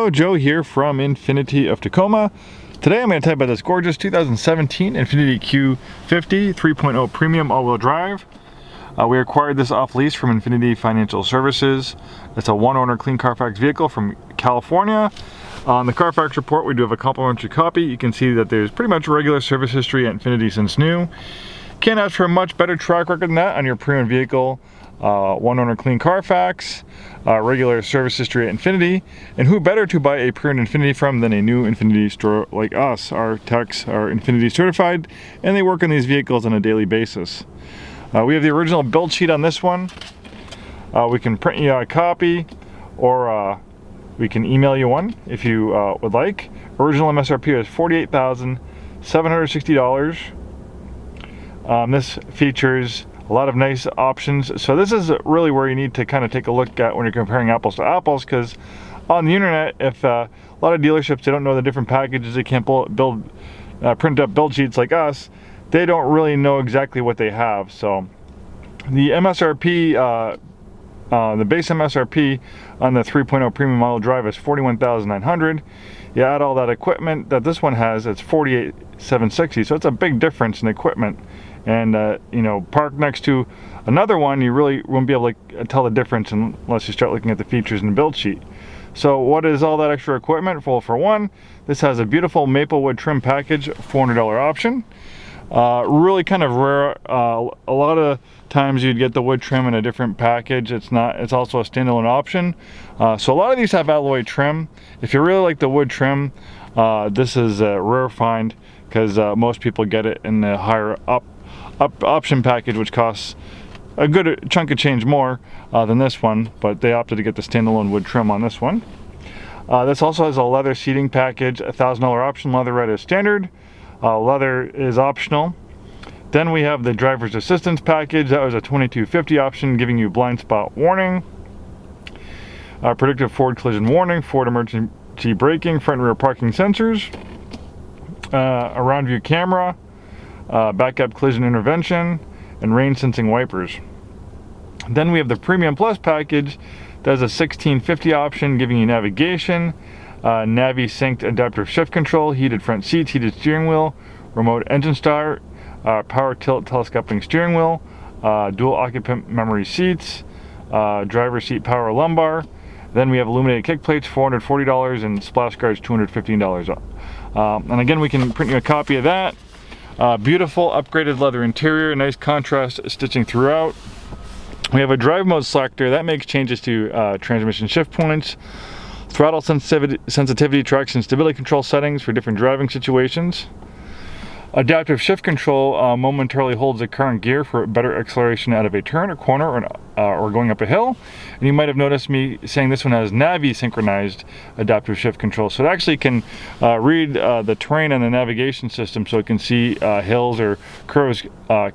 Hello, Joe here from Infiniti of Tacoma. Today I'm going to tell you about this gorgeous 2017 Infiniti Q50 3.0 Premium all-wheel drive. We acquired this off lease from Infiniti Financial Services. It's a one-owner clean Carfax vehicle from California. On the Carfax report we do have a complimentary copy. You can see that there's pretty much regular service history at Infiniti since new. Can't ask for a much better track record than that on your pre-owned vehicle. One-owner clean Carfax, regular service history at Infiniti, and who better to buy a pre-owned Infiniti from than a new Infiniti store like us. Our techs are Infiniti certified, and they work on these vehicles on a daily basis. We have the original build sheet on this one. We can print you a copy, or we can email you one if you would like. Original MSRP is $48,760. This features a lot of nice options. So this is really where you need to kind of take a look at when you're comparing apples to apples, because on the internet, if a lot of dealerships, they don't know the different packages, they can't print up build sheets like us, they don't really know exactly what they have. So the MSRP, the base MSRP on the 3.0 premium model drive is $41,900. You add all that equipment that this one has, it's $48,760. So it's a big difference in equipment. And you know, parked next to another one, you really won't be able to tell the difference unless you start looking at the features in the build sheet. So what is all that extra equipment? Well, for one, this has a beautiful maple wood trim package, $400 option. Really kind of rare. A lot of times you'd get the wood trim in a different package. It's also a standalone option. So a lot of these have alloy trim. If you really like the wood trim, this is a rare find, because most people get it in the higher up option package, which costs a good chunk of change more than this one, but they opted to get the standalone wood trim on this one. This also has a leather seating package, $1,000 option. Leatherette is standard, leather is optional. Then we have the driver's assistance package. That was a $22.50 option, giving you blind spot warning, predictive forward collision warning, forward emergency braking, front and rear parking sensors, a round view camera, backup collision intervention, and rain sensing wipers. Then we have the Premium Plus package. That's a $16.50 option, giving you navigation, Navi synced adaptive shift control, heated front seats, heated steering wheel, remote engine start, power tilt telescoping steering wheel, dual occupant memory seats, driver seat power lumbar. Then we have illuminated kick plates, $440, and splash guards, $215. And again, we can print you a copy of that. Beautiful upgraded leather interior, nice contrast stitching throughout. We have a drive mode selector that makes changes to transmission shift points, throttle sensitivity, traction stability control settings for different driving situations. Adaptive shift control momentarily holds the car in gear for better acceleration out of a turn, a corner, or going up a hill. And you might have noticed me saying this one has Navi synchronized adaptive shift control. So it actually can read the terrain and the navigation system, so it can see hills or curves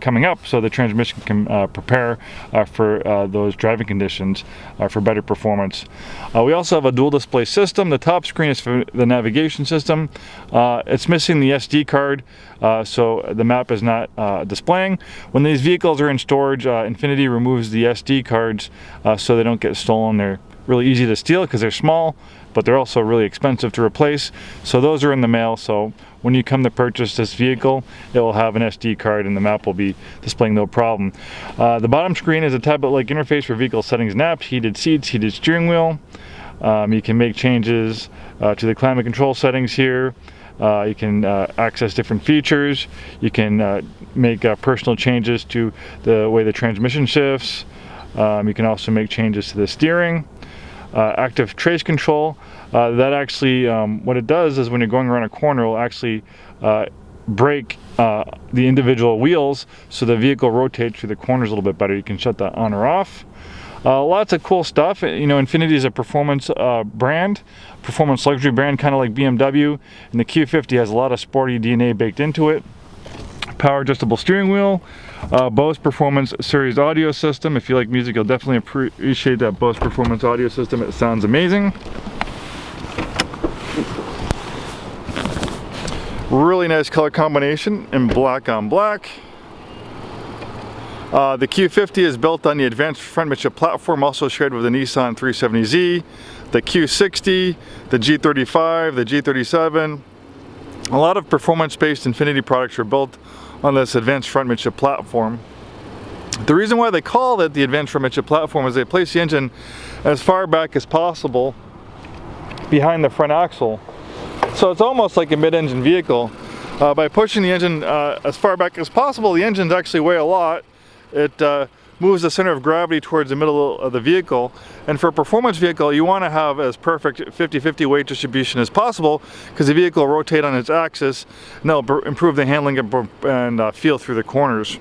coming up, so the transmission can prepare for those driving conditions for better performance. We also have a dual display system. The top screen is for the navigation system. It's missing the SD card, so the map is not displaying. When these vehicles are in storage, Infiniti removes the SD cards so they don't get stolen. They're really easy to steal because they're small, but they're also really expensive to replace. So those are in the mail, so when you come to purchase this vehicle, it will have an SD card and the map will be displaying no problem. The bottom screen is a tablet-like interface for vehicle settings and apps, heated seats, heated steering wheel. You can make changes to the climate control settings here. You can access different features. You can make personal changes to the way the transmission shifts. You can also make changes to the steering. Active trace control. That actually, what it does is when you're going around a corner, it will actually brake the individual wheels so the vehicle rotates through the corners a little bit better. You can shut that on or off. Lots of cool stuff. You know, Infiniti is a performance brand, performance luxury brand, kind of like BMW, and the Q50 has a lot of sporty DNA baked into it. Power adjustable steering wheel, Bose Performance Series audio system. If you like music, you'll definitely appreciate that Bose Performance audio system. It sounds amazing. Really nice color combination in black on black. The Q50 is built on the advanced front midship platform, also shared with the Nissan 370Z, the Q60, the G35, the G37. A lot of performance-based Infiniti products are built on this advanced front midship platform. The reason why they call it the advanced front midship platform is they place the engine as far back as possible behind the front axle. So it's almost like a mid-engine vehicle. By pushing the engine as far back as possible, the engines actually weigh a lot. It moves the center of gravity towards the middle of the vehicle, and for a performance vehicle you want to have as perfect 50-50 weight distribution as possible, because the vehicle will rotate on its axis and that'll improve the handling and feel through the corners.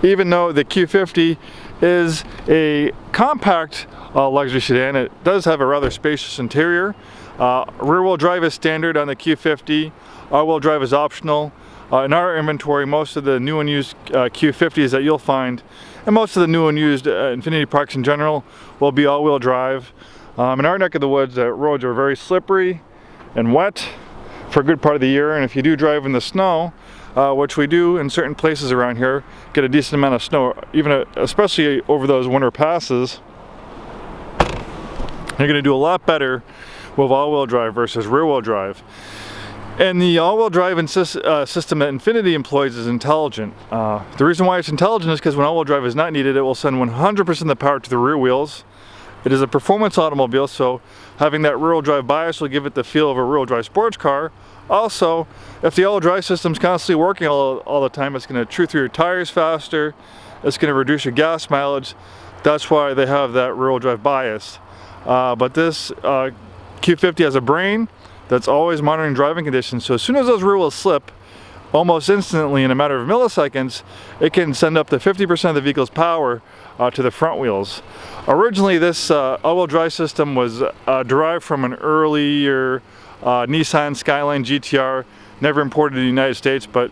Even though the Q50 is a compact luxury sedan, it does have a rather spacious interior. Rear-wheel drive is standard on the Q50, all-wheel drive is optional. In our inventory, most of the new and used Q50s that you'll find, and most of the new and used Infiniti products in general, will be all-wheel drive. In our neck of the woods, the roads are very slippery and wet for a good part of the year, and if you do drive in the snow, which we do in certain places around here, get a decent amount of snow, especially over those winter passes, you're going to do a lot better with all-wheel drive versus rear-wheel drive. And the all-wheel drive system that Infiniti employs is intelligent. The reason why it's intelligent is because when all-wheel drive is not needed, it will send 100% of the power to the rear wheels. It is a performance automobile, so having that rear-wheel drive bias will give it the feel of a rear-wheel drive sports car. Also, if the all-wheel drive system is constantly working all the time, it's going to chew through your tires faster, it's going to reduce your gas mileage. That's why they have that rear-wheel drive bias. But this Q50 has a brain that's always monitoring driving conditions, so as soon as those rear wheels slip, almost instantly, in a matter of milliseconds, it can send up to 50% of the vehicle's power to the front wheels. Originally, this all-wheel drive system was derived from an earlier Nissan Skyline GTR, never imported to the United States, but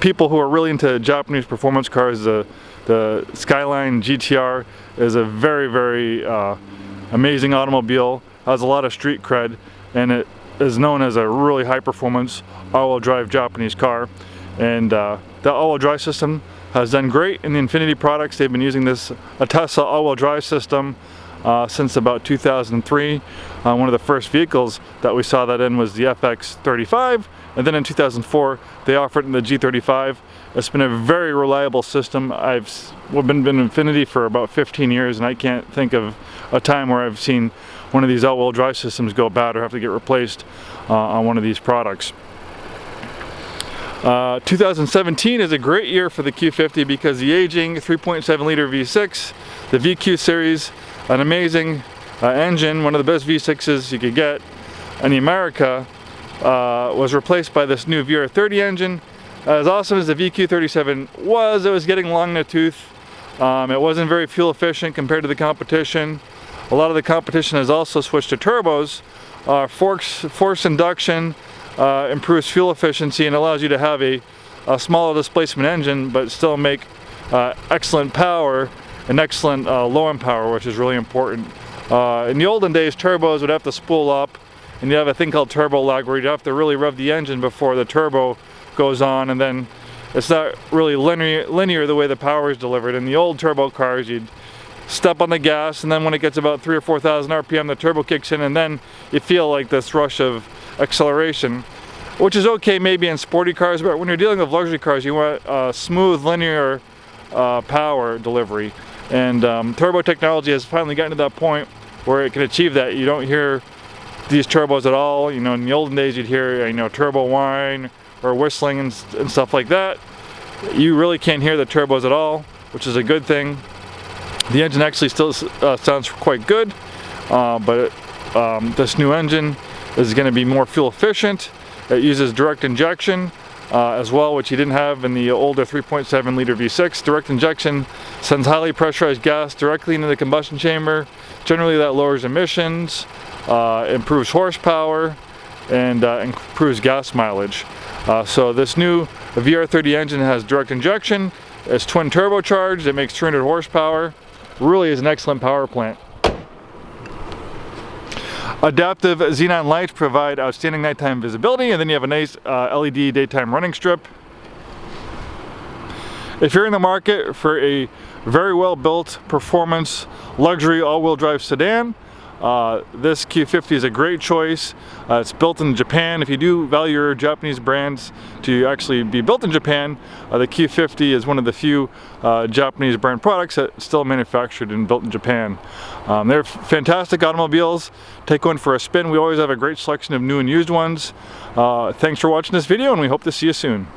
people who are really into Japanese performance cars, the Skyline GTR is a very, very amazing automobile, has a lot of street cred, and it is known as a really high performance all-wheel drive Japanese car. And the all-wheel drive system has done great in the Infiniti products. They've been using this Tesla all-wheel drive system since about 2003. One of the first vehicles that we saw that in was the FX35, and then in 2004 they offered it in the G35. It's been a very reliable system. I've been Infiniti for about 15 years, and I can't think of a time where I've seen one of these all-wheel drive systems go bad or have to get replaced on one of these products. 2017 is a great year for the Q50 because the aging 3.7 liter V6, the VQ series, an amazing engine, one of the best V6s you could get in America, was replaced by this new VR30 engine. As awesome as the VQ37 was, it was getting long in the tooth. It wasn't very fuel efficient compared to the competition. A lot of the competition has also switched to turbos. Force induction improves fuel efficiency and allows you to have a smaller displacement engine but still make excellent power and excellent low end power, which is really important. In the olden days, turbos would have to spool up, and you have a thing called turbo lag where you'd have to really rev the engine before the turbo goes on, and then it's not really linear the way the power is delivered. In the old turbo cars, you'd step on the gas, and then when it gets about 3,000 or 4,000 RPM, the turbo kicks in, and then you feel like this rush of acceleration, which is okay maybe in sporty cars, but when you're dealing with luxury cars, you want smooth, linear power delivery. And turbo technology has finally gotten to that point where it can achieve that. You don't hear these turbos at all. You know, in the olden days, you'd hear turbo whine or whistling and stuff like that. You really can't hear the turbos at all, which is a good thing. The engine actually still sounds quite good, but this new engine is going to be more fuel efficient. It uses direct injection as well, which you didn't have in the older 3.7 liter V6. Direct injection sends highly pressurized gas directly into the combustion chamber. Generally that lowers emissions, improves horsepower, and improves gas mileage. So this new VR30 engine has direct injection, it's twin turbocharged, it makes 300 horsepower, really is an excellent power plant. Adaptive xenon lights provide outstanding nighttime visibility, and then you have a nice LED daytime running strip. If you're in the market for a very well built performance luxury all-wheel drive sedan, this Q50 is a great choice. It's built in Japan. If you do value your Japanese brands to actually be built in Japan, the Q50 is one of the few Japanese brand products that's still manufactured and built in Japan. They're fantastic automobiles. Take one for a spin. We always have a great selection of new and used ones. Thanks for watching this video, and we hope to see you soon.